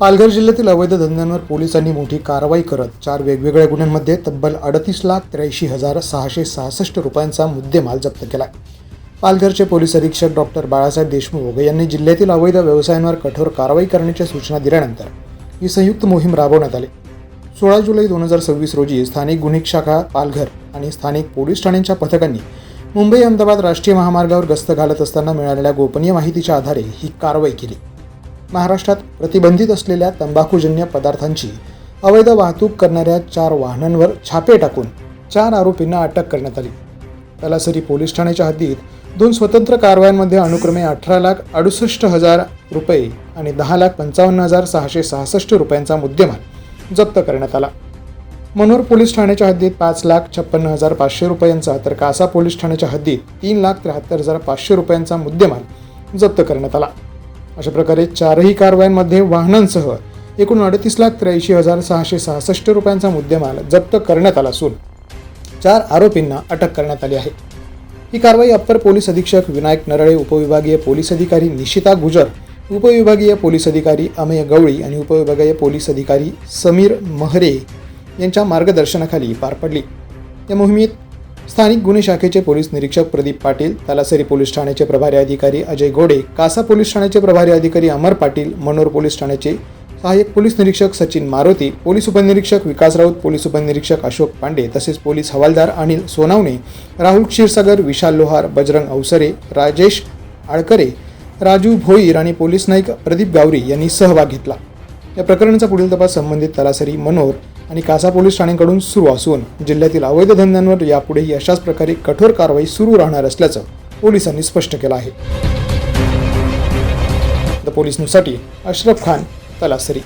पालघर जिल्ह्यातील अवैध धंद्यांवर पोलिसांनी मोठी कारवाई करत 4 वेगवेगळ्या गुन्ह्यांमध्ये तब्बल 38,83,666 रुपयांचा मुद्देमाल जप्त केला. पालघरचे पोलीस अधीक्षक डॉक्टर बाळासाहेब देशमुख यांनी जिल्ह्यातील अवैध व्यवसायांवर कठोर कारवाई करण्याच्या सूचना दिल्यानंतर ही संयुक्त मोहीम राबवण्यात आली. 16 जुलै 2026 रोजी स्थानिक गुन्हे शाखा पालघर आणि स्थानिक पोलीस ठाण्यांच्या पथकांनी मुंबई अहमदाबाद राष्ट्रीय महामार्गावर गस्त घालत असताना मिळालेल्या गोपनीय माहितीच्या आधारे ही कारवाई केली. महाराष्ट्रात प्रतिबंधित असलेल्या तंबाखूजन्य पदार्थांची अवैध वाहतूक करणाऱ्या 4 वाहनांवर छापे टाकून 4 आरोपींना अटक करण्यात आली. तलासरी पोलीस ठाण्याच्या हद्दीत 2 स्वतंत्र कारवायांमध्ये अनुक्रमे 18,68,000 रुपये आणि 10,55,666 रुपयांचा मुद्देमाल जप्त करण्यात आला. मनोर पोलीस ठाण्याच्या हद्दीत 5,56,500 रुपयांचा तर कासा पोलीस ठाण्याच्या हद्दीत 3,73,500 रुपयांचा मुद्देमाल जप्त करण्यात आला. अशा प्रकारे 4ही कारवायांमध्ये वाहनांसह एकूण 38,83,666 रुपयांचा मुद्देमाल जप्त करण्यात आला असून 4 आरोपींना अटक करण्यात आली आहे. ही कारवाई अप्पर पोलीस अधीक्षक विनायक नरळे, उपविभागीय पोलीस अधिकारी निशिता गुजर, उपविभागीय पोलीस अधिकारी अमेय गवळी आणि उपविभागीय पोलीस अधिकारी समीर महरे यांच्या मार्गदर्शनाखाली पार पडली. या मोहिमेत स्थानिक गुन्हे शाखेचे पोलीस निरीक्षक प्रदीप पाटील, तलासरी पोलीस ठाण्याचे प्रभारी अधिकारी अजय गोडे, कासा पोलीस ठाण्याचे प्रभारी अधिकारी अमर पाटील, मनोर पोलीस ठाण्याचे सहाय्यक पोलीस निरीक्षक सचिन मारुती, पोलीस उपनिरीक्षक विकास राऊत, पोलीस उपनिरीक्षक अशोक पांडे तसेच पोलीस हवालदार अनिल सोनावणे, राहुल क्षीरसागर, विशाल लोहार, बजरंग अवसरे, राजेश आळकरे, राजू भोईर आणि पोलीस नाईक प्रदीप गावरी यांनी सहभाग घेतला. या प्रकरणाचा पुढील तपास संबंधित तलासरी, मनोर आणि कासा पोलीस ठाण्यांकडून सुरू असून जिल्ह्यातील अवैध धंद्यांवर यापुढेही अशाच प्रकारे कठोर कारवाई सुरू राहणार असल्याचं पोलिसांनी स्पष्ट केलं आहे. द पोलीस न्यूजसाठी अशरफ खान, तलासरी.